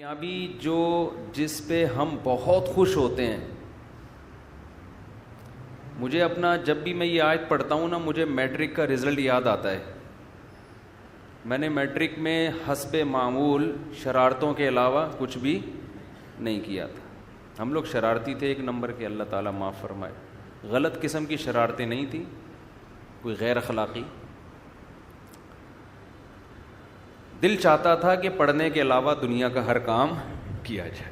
کامیابی جس پہ ہم بہت خوش ہوتے ہیں. مجھے اپنا جب بھی میں یہ آیت پڑھتا ہوں نا مجھے میٹرک کا رزلٹ یاد آتا ہے. میں نے میٹرک میں حسب معمول شرارتوں کے علاوہ کچھ بھی نہیں کیا تھا. ہم لوگ شرارتی تھے ایک نمبر کے, اللہ تعالیٰ معاف فرمائے. غلط قسم کی شرارتیں نہیں تھیں, کوئی غیر اخلاقی. دل چاہتا تھا کہ پڑھنے کے علاوہ دنیا کا ہر کام کیا جائے,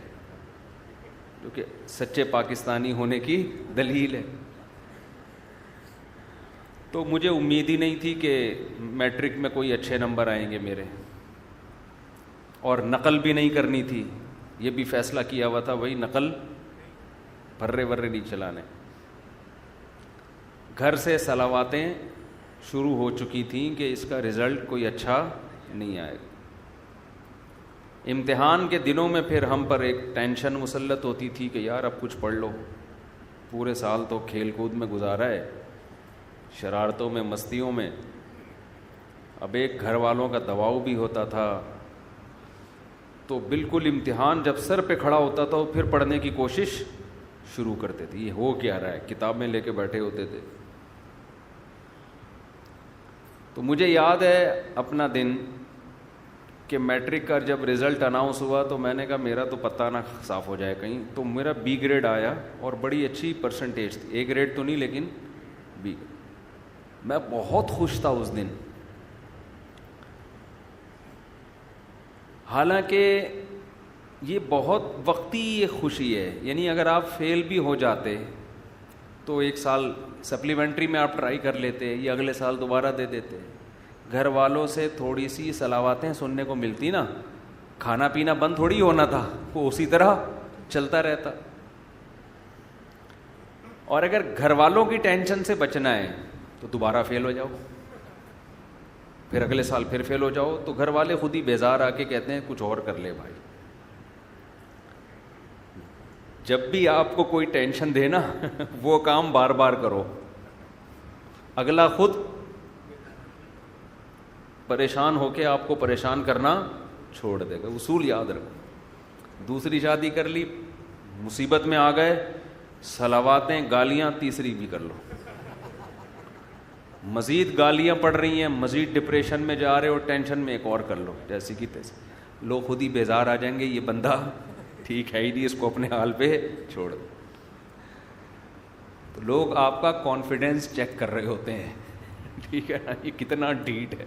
جو کہ سچے پاکستانی ہونے کی دلیل ہے. تو مجھے امید ہی نہیں تھی کہ میٹرک میں کوئی اچھے نمبر آئیں گے میرے, اور نقل بھی نہیں کرنی تھی. یہ بھی فیصلہ کیا ہوا تھا وہی نقل پھرے ورے نہیں چلانے. گھر سے صلواتیں شروع ہو چکی تھیں کہ اس کا رزلٹ کوئی اچھا نہیں آئے گا. امتحان کے دنوں میں پھر ہم پر ایک ٹینشن مسلط ہوتی تھی کہ یار اب کچھ پڑھ لو, پورے سال تو کھیل کود میں گزارا ہے, شرارتوں میں مستیوں میں. اب ایک گھر والوں کا دباؤ بھی ہوتا تھا, تو بالکل امتحان جب سر پہ کھڑا ہوتا تھا پھر پڑھنے کی کوشش شروع کرتے تھے. یہ ہو کیا رہا ہے, کتابیں لے کے بیٹھے ہوتے تھے. تو مجھے یاد ہے اپنا دن کہ میٹرک کا جب رزلٹ اناؤنس ہوا تو میں نے کہا میرا تو پتہ نہ صاف ہو جائے کہیں. تو میرا بی گریڈ آیا اور بڑی اچھی پرسنٹیج تھی, اے گریڈ تو نہیں لیکن بی. میں بہت خوش تھا اس دن. حالانکہ یہ بہت وقتی یہ خوشی ہے, یعنی اگر آپ فیل بھی ہو جاتے تو ایک سال سپلیمنٹری میں آپ ٹرائی کر لیتے یا اگلے سال دوبارہ دے دیتے. گھر والوں سے تھوڑی سی صلواتیں سننے کو ملتی نا, کھانا پینا بند تھوڑی ہونا تھا, وہ اسی طرح چلتا رہتا. اور اگر گھر والوں کی ٹینشن سے بچنا ہے تو دوبارہ فیل ہو جاؤ, پھر اگلے سال پھر فیل ہو جاؤ, تو گھر والے خود ہی بیزار آ کے کہتے ہیں کچھ اور کر لے بھائی. جب بھی آپ کو کوئی ٹینشن دے نا وہ کام بار بار کرو, اگلا خود پریشان ہو کے آپ کو پریشان کرنا چھوڑ دے گا. اصول یاد رکھو. دوسری شادی کر لی, مصیبت میں آ گئے, صلواتیں گالیاں تیسری بھی کر لو, مزید گالیاں پڑ رہی ہیں, مزید ڈپریشن میں جا رہے ہو, ٹینشن میں ایک اور کر لو, جیسی کی تیسی. لوگ خود ہی بیزار آ جائیں گے, یہ بندہ ٹھیک ہے ہی نہیں, اس کو اپنے حال پہ چھوڑ دو. تو لوگ آپ کا کانفیڈینس چیک کر رہے ہوتے ہیں, ٹھیک ہے نا, یہ کتنا ڈھیٹ ہے.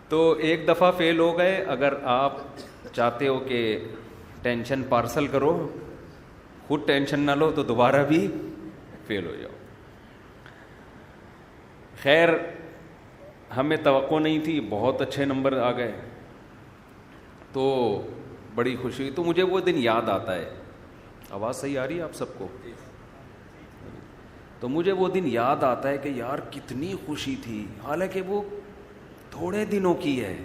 تو ایک دفعہ فیل ہو گئے, اگر آپ چاہتے ہو کہ ٹینشن پارسل کرو, خود ٹینشن نہ لو, تو دوبارہ بھی فیل ہو جاؤ. خیر ہمیں توقع نہیں تھی, بہت اچھے نمبر آ گئے تو بڑی خوشی ہوئی. تو مجھے وہ دن یاد آتا ہے. آواز صحیح آ رہی ہے آپ سب کو؟ تو مجھے وہ دن یاد آتا ہے کہ یار کتنی خوشی تھی, حالانکہ وہ تھوڑے دنوں کی ہے.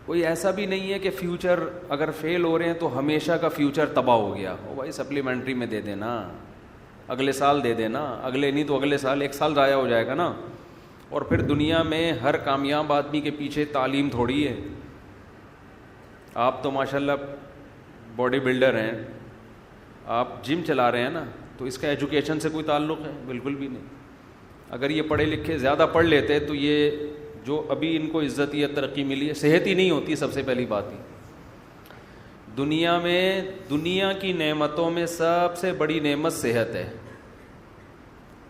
کوئی ایسا بھی نہیں ہے کہ فیوچر اگر فیل ہو رہے ہیں تو ہمیشہ کا فیوچر تباہ ہو گیا. او بھائی سپلیمنٹری میں دے دینا, اگلے سال دے دینا, اگلے نہیں تو اگلے سال, ایک سال ضائع ہو جائے گا نا. اور پھر دنیا میں ہر کامیاب آدمی کے پیچھے تعلیم تھوڑی ہے. آپ تو ماشاءاللہ باڈی بلڈر ہیں, آپ جم چلا رہے ہیں نا, تو اس کا ایجوکیشن سے کوئی تعلق ہے؟ بالکل بھی نہیں. اگر یہ پڑھے لکھے زیادہ پڑھ لیتے تو یہ جو ابھی ان کو عزت یا ترقی ملی ہے, صحت ہی نہیں ہوتی. سب سے پہلی بات ہی دنیا میں, دنیا کی نعمتوں میں سب سے بڑی نعمت صحت ہے.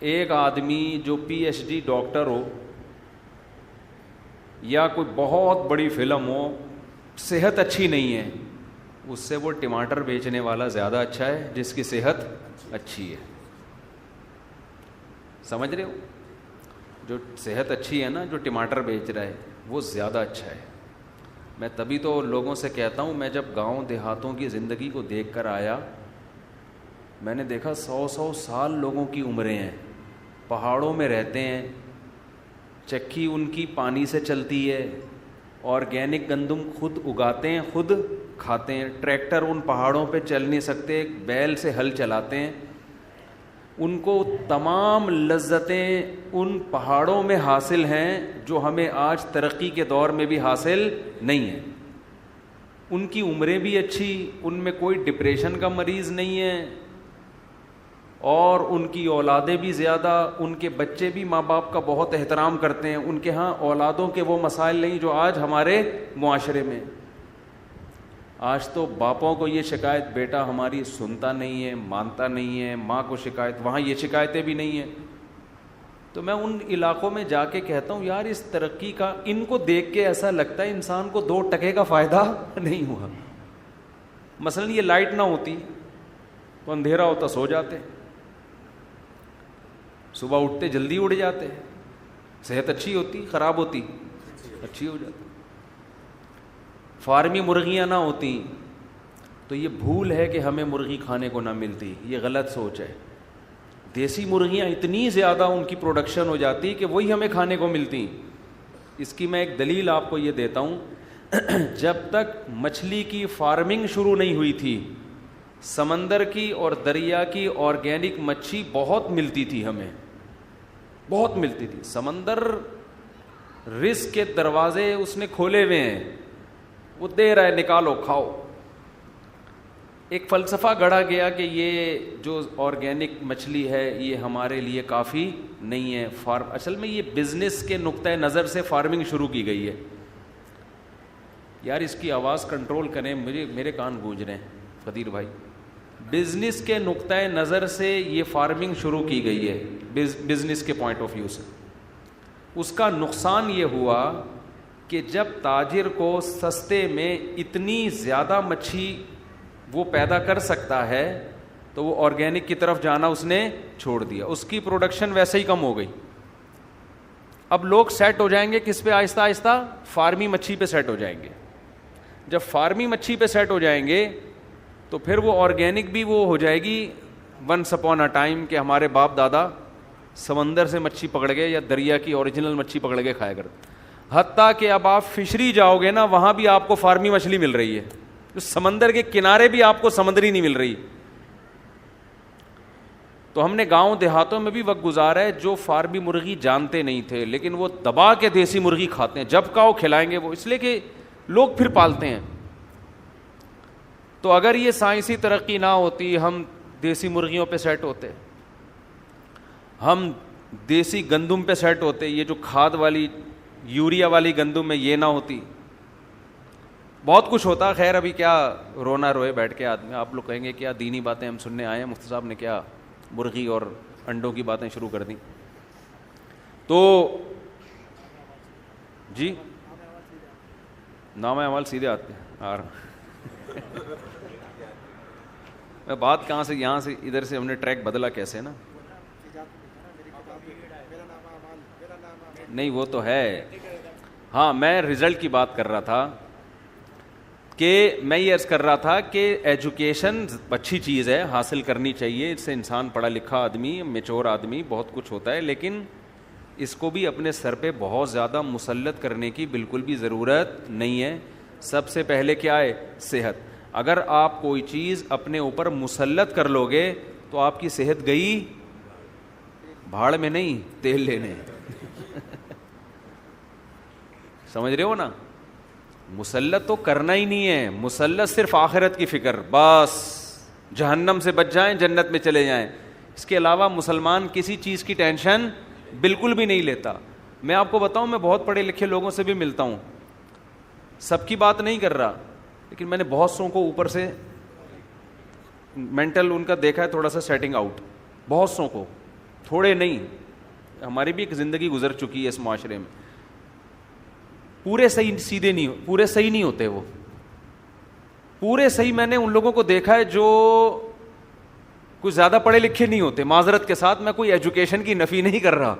ایک آدمی جو پی ایچ ڈی ڈاکٹر ہو یا کوئی بہت بڑی فلم ہو, صحت اچھی نہیں ہے, اس سے وہ ٹماٹر بیچنے والا زیادہ اچھا ہے جس کی صحت اچھی ہے. سمجھ رہے ہو؟ جو صحت اچھی ہے نا, جو ٹماٹر بیچ رہا ہے وہ زیادہ اچھا ہے. میں تبھی تو لوگوں سے کہتا ہوں, میں جب گاؤں دیہاتوں کی زندگی کو دیکھ کر آیا, میں نے دیکھا 100 سال لوگوں کی عمریں ہیں, پہاڑوں میں رہتے ہیں, چکی ان کی پانی سے چلتی ہے, آرگینک گندم خود اگاتے ہیں, خود کھاتے ہیں. ٹریکٹر ان پہاڑوں پہ چل نہیں سکتے, بیل سے ہل چلاتے ہیں. ان کو تمام لذتیں ان پہاڑوں میں حاصل ہیں جو ہمیں آج ترقی کے دور میں بھی حاصل نہیں ہیں. ان کی عمریں بھی اچھی, ان میں کوئی ڈپریشن کا مریض نہیں ہے, اور ان کی اولادیں بھی زیادہ, ان کے بچے بھی ماں باپ کا بہت احترام کرتے ہیں, ان کے ہاں اولادوں کے وہ مسائل نہیں جو آج ہمارے معاشرے میں. آج تو باپوں کو یہ شکایت, بیٹا ہماری سنتا نہیں ہے, مانتا نہیں ہے, ماں کو شکایت, وہاں یہ شکایتیں بھی نہیں ہیں. تو میں ان علاقوں میں جا کے کہتا ہوں یار اس ترقی کا, ان کو دیکھ کے ایسا لگتا ہے انسان کو 2 ٹکے کا فائدہ نہیں ہوا. مثلا یہ لائٹ نہ ہوتی تو اندھیرا ہوتا, سو جاتے, صبح اٹھتے جلدی اٹھ جاتے, صحت اچھی ہوتی, خراب ہوتی, اچھی ہو جاتی. فارمی مرغیاں نہ ہوتی تو یہ بھول ہے کہ ہمیں مرغی کھانے کو نہ ملتی, یہ غلط سوچ ہے. دیسی مرغیاں اتنی زیادہ ان کی پروڈکشن ہو جاتی کہ وہی ہمیں کھانے کو ملتی. اس کی میں ایک دلیل آپ کو یہ دیتا ہوں. جب تک مچھلی کی فارمنگ شروع نہیں ہوئی تھی, سمندر کی اور دریا کی آرگینک مچھی بہت ملتی تھی, ہمیں بہت ملتی تھی. سمندر رزق کے دروازے اس نے کھولے ہوئے ہیں, وہ دے رہا ہے, نکالو کھاؤ. ایک فلسفہ گڑھا گیا کہ یہ جو آرگینک مچھلی ہے یہ ہمارے لیے کافی نہیں ہے. اصل میں یہ بزنس کے نقطۂ نظر سے فارمنگ شروع کی گئی ہے. یار اس کی آواز کنٹرول کریں, میرے کان گونج رہے ہیں قدیر بھائی. بزنس کے نقطۂ نظر سے یہ فارمنگ شروع کی گئی ہے, بزنس کے پوائنٹ آف ویو سے. اس کا نقصان یہ ہوا کہ جب تاجر کو سستے میں اتنی زیادہ مچھی وہ پیدا کر سکتا ہے تو وہ آرگینک کی طرف جانا اس نے چھوڑ دیا. اس کی پروڈکشن ویسے ہی کم ہو گئی. اب لوگ سیٹ ہو جائیں گے کس پہ؟ آہستہ آہستہ فارمی مچھی پہ سیٹ ہو جائیں گے. جب فارمی مچھی پہ سیٹ ہو جائیں گے تو پھر وہ آرگینک بھی وہ ہو جائے گی ونس اپون اے ٹائم کہ ہمارے باپ دادا سمندر سے مچھی پکڑ گئے یا دریا کی اوریجنل مچھی پکڑ کے کھایا کرتے. حتیٰ کہ اب آپ فشری جاؤ گے نا, وہاں بھی آپ کو فارمی مچھلی مل رہی ہے. سمندر کے کنارے بھی آپ کو سمندری نہیں مل رہی. تو ہم نے گاؤں دیہاتوں میں بھی وقت گزارا ہے جو فارمی مرغی جانتے نہیں تھے, لیکن وہ دبا کے دیسی مرغی کھاتے ہیں. جب کہو کھلائیں گے وہ, اس لیے کہ لوگ پھر پالتے ہیں. تو اگر یہ سائنسی ترقی نہ ہوتی, ہم دیسی مرغیوں پہ سیٹ ہوتے, ہم دیسی گندم پہ سیٹ ہوتے, یہ جو کھاد والی یوریا والی گندم ہے یہ نہ ہوتی, بہت کچھ ہوتا. خیر ابھی کیا رونا روئے بیٹھ کے آدمی. آپ لوگ کہیں گے کیا دینی باتیں ہم سننے آئے ہیں, مفتی صاحب نے کیا مرغی اور انڈوں کی باتیں شروع کر دیں. تو جی نام اعمال سیدھے آتے ہیں. میں بات کہاں سے, یہاں سے ادھر سے ہم نے ٹریک بدلا کیسے نا. نہیں وہ تو ہے. ہاں میں رزلٹ کی بات کر رہا تھا کہ میں یہ عرض کر رہا تھا کہ ایجوکیشن اچھی چیز ہے, حاصل کرنی چاہیے. اس سے انسان پڑھا لکھا آدمی, میچور آدمی بہت کچھ ہوتا ہے, لیکن اس کو بھی اپنے سر پہ بہت زیادہ مسلط کرنے کی بالکل بھی ضرورت نہیں ہے. سب سے پہلے کیا ہے؟ صحت. اگر آپ کوئی چیز اپنے اوپر مسلط کر لو گے تو آپ کی صحت گئی بھاڑ میں, نہیں تیل لینے. سمجھ رہے ہو نا؟ مسلط تو کرنا ہی نہیں ہے, مسلط صرف آخرت کی فکر, بس جہنم سے بچ جائیں جنت میں چلے جائیں. اس کے علاوہ مسلمان کسی چیز کی ٹینشن بالکل بھی نہیں لیتا. میں آپ کو بتاؤں, میں بہت پڑھے لکھے لوگوں سے بھی ملتا ہوں, سب کی بات نہیں کر رہا, لیکن میں نے بہت سو کو اوپر سے مینٹل ان کا دیکھا ہے تھوڑا سا سیٹنگ آؤٹ, بہت سو کو, تھوڑے نہیں. ہماری بھی ایک زندگی گزر چکی ہے اس معاشرے میں. پورے صحیح سیدھے نہیں, پورے صحیح نہیں ہوتے وہ, پورے صحیح. میں نے ان لوگوں کو دیکھا ہے جو کچھ زیادہ پڑھے لکھے نہیں ہوتے. معذرت کے ساتھ میں کوئی ایجوکیشن کی نفی نہیں کر رہا,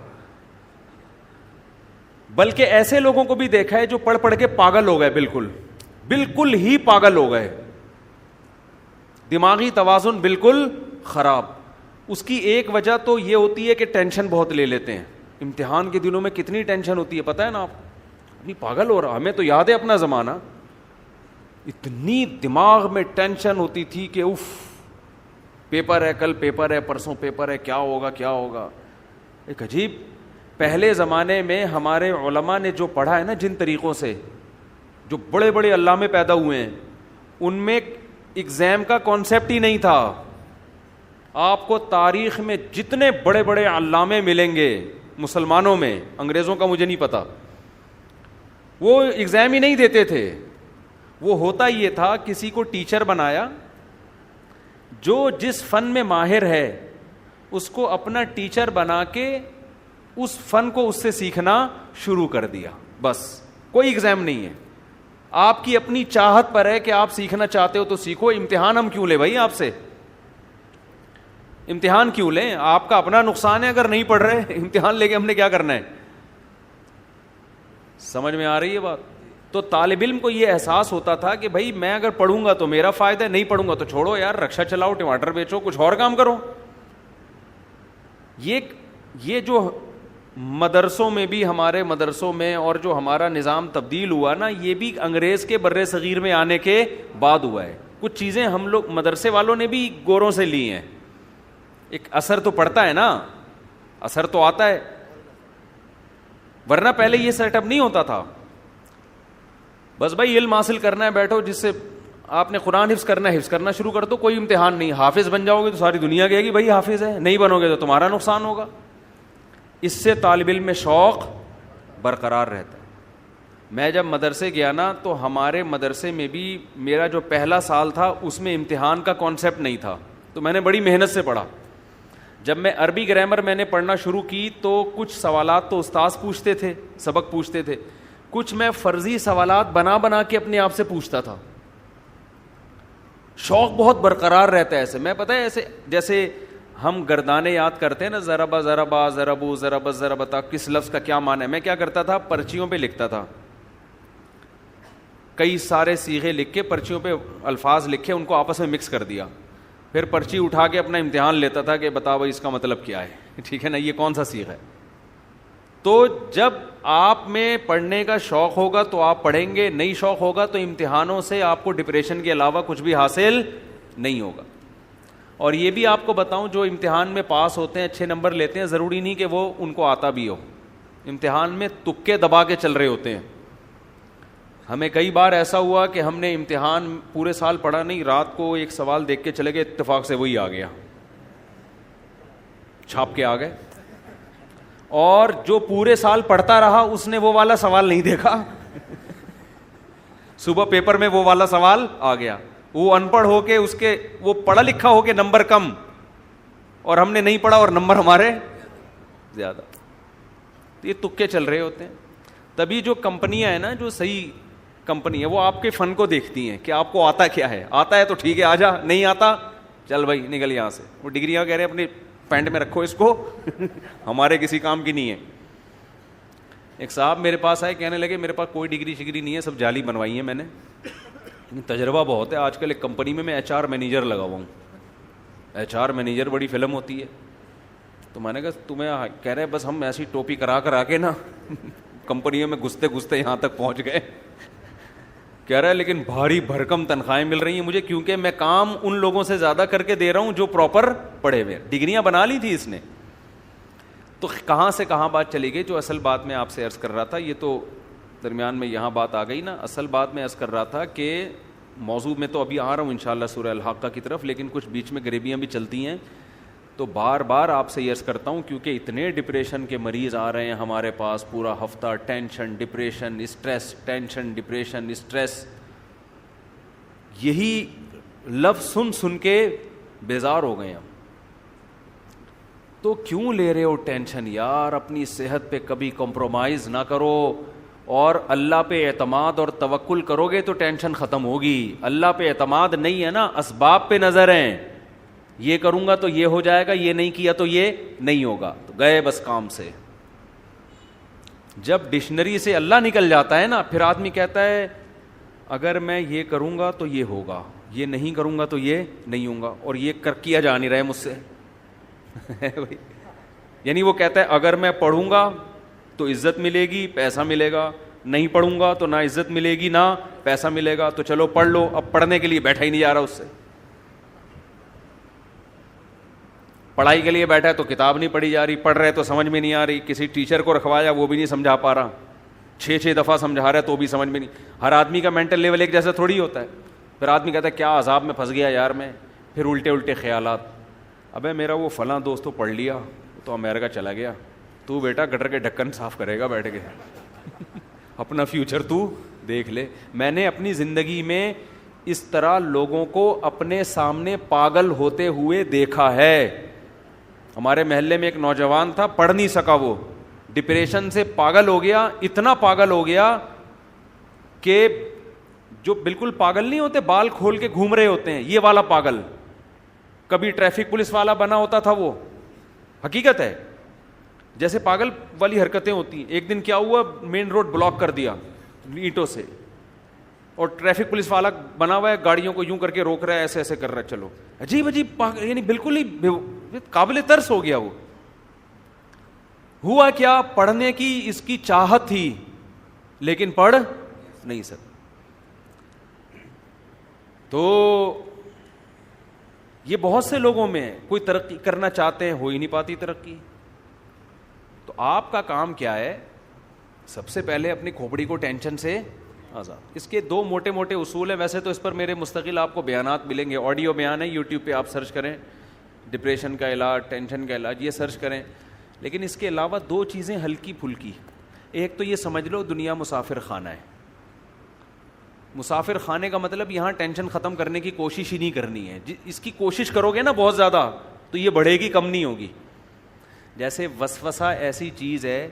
بلکہ ایسے لوگوں کو بھی دیکھا ہے جو پڑھ پڑھ کے پاگل ہو گئے, بالکل بالکل ہی پاگل ہو گئے, دماغی توازن بالکل خراب. اس کی ایک وجہ تو یہ ہوتی ہے کہ ٹینشن بہت لے لیتے ہیں. امتحان کے دنوں میں کتنی ٹینشن ہوتی ہے پتہ ہے نا آپ, ابھی پاگل ہو رہا. ہمیں تو یاد ہے اپنا زمانہ, اتنی دماغ میں ٹینشن ہوتی تھی کہ اف پیپر ہے, کل پیپر ہے, پرسوں پیپر ہے, کیا ہوگا کیا ہوگا. ایک عجیب. پہلے زمانے میں ہمارے علماء نے جو پڑھا ہے نا, جن طریقوں سے, جو بڑے بڑے علامے پیدا ہوئے ہیں, ان میں ایگزام کا کانسیپٹ ہی نہیں تھا. آپ کو تاریخ میں جتنے بڑے بڑے علامے ملیں گے مسلمانوں میں, انگریزوں کا مجھے نہیں پتا, وہ ایگزام ہی نہیں دیتے تھے. وہ ہوتا یہ تھا, کسی کو ٹیچر بنایا, جو جس فن میں ماہر ہے اس کو اپنا ٹیچر بنا کے اس فن کو اس سے سیکھنا شروع کر دیا. بس کوئی ایگزام نہیں ہے, آپ کی اپنی چاہت پر ہے کہ آپ سیکھنا چاہتے ہو تو سیکھو. امتحان ہم کیوں لیں بھائی آپ سے, امتحان کیوں لیں؟ آپ کا اپنا نقصان ہے اگر نہیں پڑھ رہے. امتحان لے کے ہم نے کیا کرنا ہے؟ سمجھ میں آ رہی ہے بات؟ تو طالب علم کو یہ احساس ہوتا تھا کہ بھائی میں اگر پڑھوں گا تو میرا فائدہ ہے, نہیں پڑھوں گا تو چھوڑو یار, رکشا چلاؤ, ٹماٹر بیچو, کچھ اور کام کرو. یہ جو مدرسوں میں بھی, ہمارے مدرسوں میں, اور جو ہمارا نظام تبدیل ہوا نا, یہ بھی انگریز کے بر صغیر میں آنے کے بعد ہوا ہے. کچھ چیزیں ہم لوگ مدرسے والوں نے بھی گوروں سے لی ہیں. ایک اثر تو پڑتا ہے نا, اثر تو آتا ہے, ورنہ پہلے یہ سیٹ اپ نہیں ہوتا تھا. بس بھائی علم حاصل کرنا ہے, بیٹھو, جس سے آپ نے قرآن حفظ کرنا ہے حفظ کرنا شروع کر دو, کوئی امتحان نہیں. حافظ بن جاؤ گے تو ساری دنیا کہے گی بھائی حافظ ہے, نہیں بنو گے تو تمہارا نقصان ہوگا. اس سے طالب علم میں شوق برقرار رہتا ہے. میں جب مدرسے گیا نا تو ہمارے مدرسے میں بھی میرا جو پہلا سال تھا اس میں امتحان کا کانسیپٹ نہیں تھا, تو میں نے بڑی محنت سے پڑھا. جب میں عربی گرامر میں نے پڑھنا شروع کی تو کچھ سوالات تو استاذ پوچھتے تھے, سبق پوچھتے تھے, کچھ میں فرضی سوالات بنا بنا کے اپنے آپ سے پوچھتا تھا. شوق بہت برقرار رہتا ہے ایسے. میں پتہ ہے ایسے جیسے ہم گردانے یاد کرتے ہیں نا, ضربا ضربا ضربو ضربت ضربتا, کس لفظ کا کیا معنی ہے. میں کیا کرتا تھا, پرچیوں پہ لکھتا تھا, کئی سارے صیغے لکھ کے پرچیوں پہ الفاظ لکھے, ان کو آپس میں مکس کر دیا, پھر پرچی اٹھا کے اپنا امتحان لیتا تھا کہ بتاؤ بھائی اس کا مطلب کیا ہے, ٹھیک ہے نا, یہ کون سا صیغہ ہے. تو جب آپ میں پڑھنے کا شوق ہوگا تو آپ پڑھیں گے, نہیں شوق ہوگا تو امتحانوں سے آپ کو ڈپریشن کے علاوہ کچھ بھی حاصل نہیں ہوگا. اور یہ بھی آپ کو بتاؤں, جو امتحان میں پاس ہوتے ہیں, اچھے نمبر لیتے ہیں, ضروری نہیں کہ وہ ان کو آتا بھی ہو. امتحان میں تکے دبا کے چل رہے ہوتے ہیں. ہمیں کئی بار ایسا ہوا کہ ہم نے امتحان پورے سال پڑھا نہیں, رات کو ایک سوال دیکھ کے چلے گئے, اتفاق سے وہی آ گیا, چھاپ کے آ گئے. اور جو پورے سال پڑھتا رہا اس نے وہ والا سوال نہیں دیکھا, صبح پیپر میں وہ والا سوال آ گیا. وہ ان پڑھ ہو کے, اس کے وہ پڑھا لکھا ہو کے نمبر کم, اور ہم نے نہیں پڑھا اور نمبر ہمارے زیادہ. تو یہ تکے چل رہے ہوتے ہیں. تبھی جو کمپنیاں ہیں نا, جو صحیح کمپنی ہے, وہ آپ کے فن کو دیکھتی ہیں کہ آپ کو آتا کیا ہے. آتا ہے تو ٹھیک ہے, آ جا, نہیں آتا چل بھائی نکل یہاں سے. وہ ڈگریاں کہہ رہے ہیں اپنی پینٹ میں رکھو اس کو, ہمارے کسی کام کی نہیں ہے. ایک صاحب میرے پاس آئے, کہنے لگے میرے پاس کوئی ڈگری شگری نہیں ہے, سب جعلی بنوائی ہے میں نے, لیکن تجربہ بہت ہے. آج کل ایک کمپنی میں ایچ آر مینیجر لگا ہوا ہوں. ایچ آر مینیجر بڑی فلم ہوتی ہے. تو میں نے کہا تمہیں, کہہ رہے بس ہم ایسی ٹوپی کرا کے نا کمپنیوں میں گھستے گھستے یہاں تک پہنچ گئے. کہہ رہا ہے لیکن بھاری بھرکم تنخواہیں مل رہی ہیں مجھے, کیونکہ میں کام ان لوگوں سے زیادہ کر کے دے رہا ہوں جو پراپر پڑھے ہوئے. ڈگریاں بنا لی تھی اس نے. تو کہاں سے کہاں بات چلی گئی. جو اصل بات میں آپ سے عرض کر رہا تھا, یہ تو درمیان میں یہاں بات آ گئی نا. اصل بات میں عرض کر رہا تھا کہ موضوع میں تو ابھی آ رہا ہوں انشاءاللہ سورہ الحاقہ کی طرف, لیکن کچھ بیچ میں غریبیاں بھی چلتی ہیں. تو بار بار آپ سے یہ عرض کرتا ہوں, کیونکہ اتنے ڈپریشن کے مریض آ رہے ہیں ہمارے پاس پورا ہفتہ, tension depression stress, tension depression stress, یہی لفظ سن سن کے بیزار ہو گئے ہم. تو کیوں لے رہے ہو ٹینشن یار, اپنی صحت پہ کبھی کمپرومائز نہ کرو, اور اللہ پہ اعتماد اور توکل کرو گے تو ٹینشن ختم ہوگی. اللہ پہ اعتماد نہیں ہے نا, اسباب پہ نظر ہیں, یہ کروں گا تو یہ ہو جائے گا, یہ نہیں کیا تو یہ نہیں ہوگا, تو گئے بس کام سے. جب ڈکشنری سے اللہ نکل جاتا ہے نا, پھر آدمی کہتا ہے اگر میں یہ کروں گا تو یہ ہوگا, یہ نہیں کروں گا تو یہ نہیں ہوگا, اور یہ کیا جا نہیں رہا ہے مجھ سے. یعنی وہ کہتا ہے اگر میں پڑھوں گا تو عزت ملے گی, پیسہ ملے گا, نہیں پڑھوں گا تو نہ عزت ملے گی نہ پیسہ ملے گا, تو چلو پڑھ لو. اب پڑھنے کے لیے بیٹھا ہی نہیں جا رہا اس سے. پڑھائی کے لیے بیٹھا ہے تو کتاب نہیں پڑھی جا رہی, پڑھ رہے تو سمجھ میں نہیں آ رہی, کسی ٹیچر کو رکھوایا وہ بھی نہیں سمجھا پا رہا, 6 دفعہ سمجھا رہا ہے تو بھی سمجھ میں نہیں. ہر آدمی کا مینٹل لیول ایک جیسا تھوڑی ہوتا ہے. پھر آدمی کہتا ہے کیا عذاب میں پھنس گیا یار میں, پھر الٹے الٹے خیالات, ابے میرا وہ فلاں دوست تو پڑھ لیا, تو امریکہ چلا گیا, تو بیٹا گٹر کے ڈھکن صاف کرے گا بیٹھ کے, اپنا فیوچر تو دیکھ لے. میں نے اپنی زندگی میں اس طرح لوگوں کو اپنے سامنے پاگل ہوتے ہوئے دیکھا ہے. ہمارے محلے میں ایک نوجوان تھا, پڑھ نہیں سکا, وہ ڈپریشن سے پاگل ہو گیا, اتنا پاگل ہو گیا کہ جو بالکل پاگل نہیں ہوتے, بال کھول کے گھوم رہے ہوتے ہیں, یہ والا پاگل. کبھی ٹریفک پولیس والا بنا ہوتا تھا وہ, حقیقت ہے, جیسے پاگل والی حرکتیں ہوتی ہیں. ایک دن کیا ہوا, مین روڈ بلاک کر دیا اینٹوں سے, اور ٹریفک پولیس والا بنا ہوا ہے, گاڑیوں کو یوں کر کے روک رہا ہے, ایسے ایسے کر رہا ہے. چلو عجیب عجیب, یعنی بالکل ہی قابل ترس ہو گیا وہ. ہوا کیا, پڑھنے کی اس کی چاہت تھی لیکن پڑھ نہیں سکتا. تو یہ بہت سے لوگوں میں, کوئی ترقی کرنا چاہتے ہیں, ہو ہی نہیں پاتی ترقی. تو آپ کا کام کیا ہے, سب سے پہلے اپنی کھوپڑی کو ٹینشن سے آزاد. اس کے دو موٹے موٹے اصول ہیں, ویسے تو اس پر میرے مستقل آپ کو بیانات ملیں گے, آڈیو بیان ہے, یوٹیوب پہ آپ سرچ کریں, ڈپریشن کا علاج, ٹینشن کا علاج, یہ سرچ کریں. لیکن اس کے علاوہ دو چیزیں ہلکی پھلکی. ایک تو یہ سمجھ لو دنیا مسافر خانہ ہے. مسافر خانے کا مطلب یہاں ٹینشن ختم کرنے کی کوشش ہی نہیں کرنی ہے. اس کی کوشش کرو گے نا بہت زیادہ, تو یہ بڑھے گی, کم نہیں ہوگی. جیسے وسوسہ ایسی چیز ہے,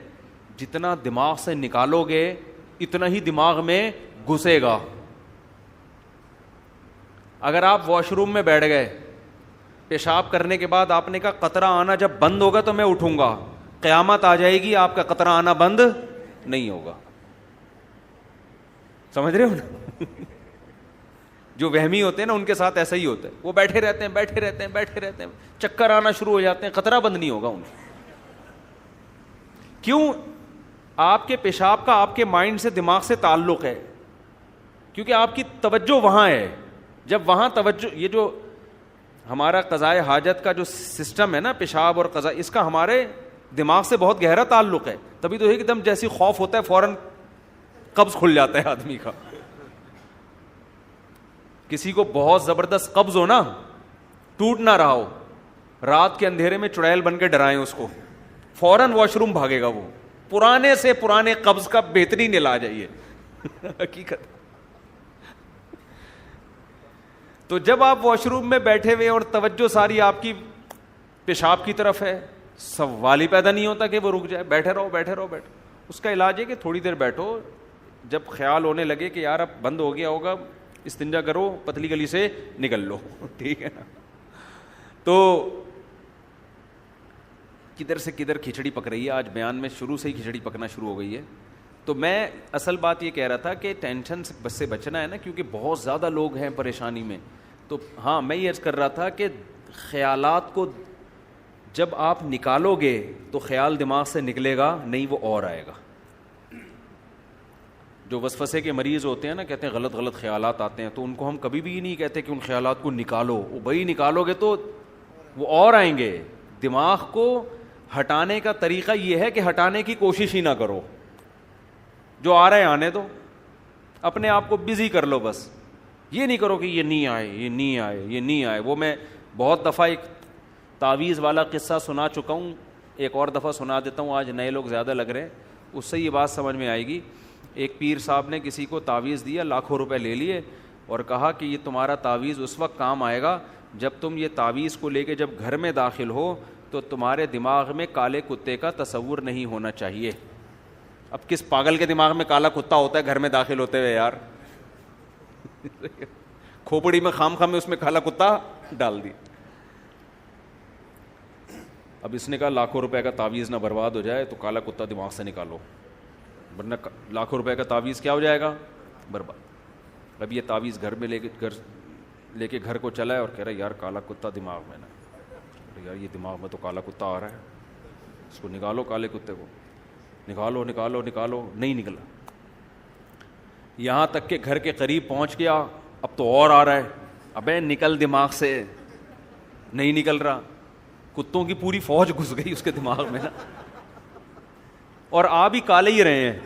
جتنا دماغ سے نکالو گے اتنا ہی دماغ میں گھسے گا. اگر آپ واش روم میں بیٹھ گئے, پیشاب کرنے کے بعد آپ نے کہا قطرہ آنا جب بند ہوگا تو میں اٹھوں گا, قیامت آ جائے گی, آپ کا قطرہ آنا بند نہیں ہوگا. سمجھ رہے ہو نا؟ جو وہمی ہوتے ہیں نا ان کے ساتھ ایسا ہی ہوتا ہے, وہ بیٹھے رہتے ہیں بیٹھے رہتے ہیں بیٹھے رہتے ہیں, چکر آنا شروع ہو جاتے ہیں, قطرہ بند نہیں ہوگا ان کو. کیوں؟ آپ کے پیشاب کا آپ کے مائنڈ سے, دماغ سے تعلق ہے, کیونکہ آپ کی توجہ وہاں ہے. جب وہاں توجہ, یہ جو ہمارا قضائے حاجت کا جو سسٹم ہے نا, پیشاب اور قضاء, اس کا ہمارے دماغ سے بہت گہرا تعلق ہے. تبھی تو ایک دم جیسی خوف ہوتا ہے فوراً قبض کھل جاتا ہے آدمی کا. کسی کو بہت زبردست قبض ہو نا, ٹوٹ نہ رہا ہو, رات کے اندھیرے میں چڑیل بن کے ڈرائیں اس کو, فوراً واش روم بھاگے گا وہ. پرانے سے پرانے قبض کا بہترین علاج ہے یہ, حقیقت. تو جب آپ واش روم میں بیٹھے ہوئے اور توجہ ساری آپ کی پیشاب کی طرف ہے, سوال ہی پیدا نہیں ہوتا کہ وہ رک جائے. بیٹھے رہو بیٹھے رہو بیٹھے. اس کا علاج ہے کہ تھوڑی دیر بیٹھو, جب خیال ہونے لگے کہ یار اب بند ہو گیا ہوگا, استنجا کرو, پتلی گلی سے نکل لو, ٹھیک ہے نا. تو کدھر سے کدھر کھچڑی پک رہی ہے آج بیان میں, شروع سے ہی کھچڑی پکنا شروع ہو گئی ہے. تو میں اصل بات یہ کہہ رہا تھا کہ ٹینشن سے بچنا ہے نا, کیونکہ بہت زیادہ لوگ ہیں پریشانی میں. تو ہاں میں یہ عرض کر رہا تھا کہ خیالات کو جب آپ نکالو گے تو خیال دماغ سے نکلے گا نہیں, وہ اور آئے گا. جو وسوسے کے مریض ہوتے ہیں نا, کہتے ہیں غلط غلط خیالات آتے ہیں, تو ان کو ہم کبھی بھی نہیں کہتے کہ ان خیالات کو نکالو. وہ بھائی نکالو گے تو وہ اور آئیں گے. دماغ کو ہٹانے کا طریقہ یہ ہے کہ ہٹانے کی کوشش ہی نہ کرو, جو آ رہے آنے دو, اپنے آپ کو بزی کر لو. بس یہ نہیں کرو کہ یہ نہیں آئے یہ نہیں آئے یہ نہیں آئے. وہ میں بہت دفعہ ایک تعویذ والا قصہ سنا چکا ہوں, ایک اور دفعہ سنا دیتا ہوں, آج نئے لوگ زیادہ لگ رہے ہیں, اس سے یہ بات سمجھ میں آئے گی. ایک پیر صاحب نے کسی کو تعویذ دیا, لاکھوں روپے لے لیے, اور کہا کہ یہ تمہارا تعویذ اس وقت کام آئے گا جب تم یہ تعویذ کو لے کے جب گھر میں داخل ہو تو تمہارے دماغ میں کالے کتے کا تصور نہیں ہونا چاہیے. اب کس پاگل کے دماغ میں کالا کتا ہوتا ہے گھر میں داخل ہوتے ہوئے یار؟ کھوپڑی میں خام خام میں اس میں کالا کتا ڈال دی. اب اس نے کہا لاکھوں روپے کا تعویذ نہ برباد ہو جائے تو کالا کتا دماغ سے نکالو, ورنہ لاکھوں روپے کا تعویذ کیا ہو جائے گا, برباد. اب یہ تعویذ گھر میں لے کے گھر کو چلا ہے اور کہہ رہا ہے یار کالا کتا دماغ میں نا, یار یہ دماغ میں تو کالا کتا آ رہا ہے, اس کو نکالو, کالے کتے کو نکالو نکالو نکالو. نہیں نکلا, یہاں تک کہ گھر کے قریب پہنچ گیا, اب تو اور آ رہا ہے. ابے نکل دماغ سے, نہیں نکل رہا. کتوں کی پوری فوج گھس گئی اس کے دماغ میں نا, اور آ بھی کالے ہی رہے ہیں.